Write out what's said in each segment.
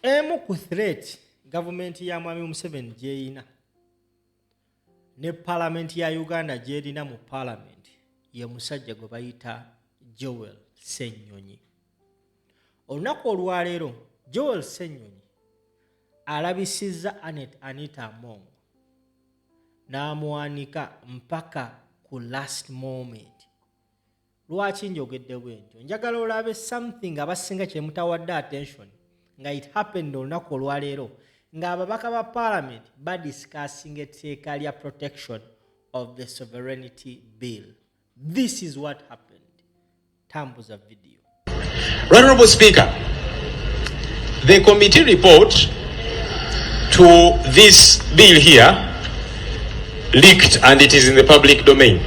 emu ku threat government ya Mwami Museveni gyeyina ne parliament ya Uganda gyerina mu parliament ye musajja gwe bayita Joel Ssenyonyi. Olunaku olwaleero Joel Ssenyonyi alabisizza Anita Mongo n'amuwanika mpaka ku last moment. Lwaki njogedde bwentyo? Njagala olabe something abasinga kye mutawadde attention nga it happened olunaku olwaleero nga ababaka ba parliament badiscussing etteeka lya protection of the sovereignty bill. This is what happened. Tambuza video. Honorable Speaker, the committee report to this bill here leaked and it is in the public domain.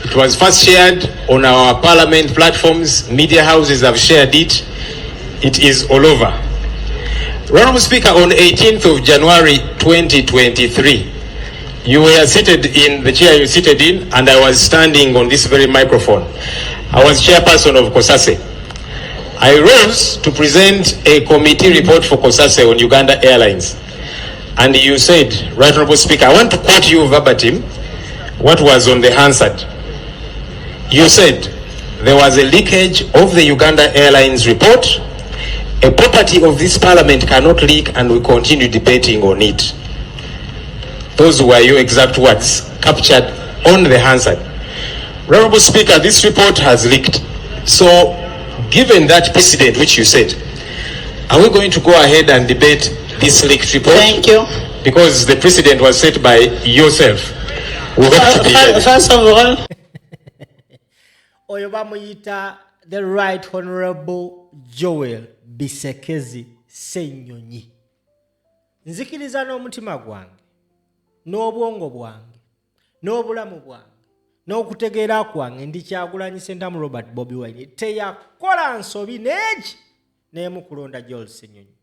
It was first shared on our parliament platforms, media houses have shared it. It is all over. Honorable Speaker, on 18th of January 2023, you were seated in the chair you seated in, and I was standing on this very microphone. I was chairperson of COSASE. I rose to present a committee report for COSASE on Uganda Airlines. And you said, Right Honorable Speaker, I want to quote you verbatim what was on the Hansard. You said, there was a leakage of the Uganda Airlines report. A property of this parliament cannot leak, and we continue debating on it. Those were your exact words captured on the Hansard. Honorable Speaker, this report has leaked. So, given that precedent which you said, are we going to go ahead and debate this leaked report? Thank you. Because the precedent was set by yourself. First of all, oyo bamuyita the Right Honorable Joel Bisekezi Ssenyonyi. Nzikiriza n'omutima gwange n'obwongo bwange n'obulamu bwange n'okutegeera kwange ndi Kyagulanyi Ssentamu Robert Bobi Wine teyakola nsobi neegi n'emu kulonda Joel Ssenyonyi.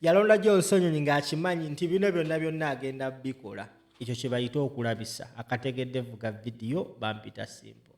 Yalonda Joel Ssenyonyi ng'akimanyi nti bino byonna agenda bikola. Ekyo kye bayita okulabisa. Akategedde vuga video bampita simple.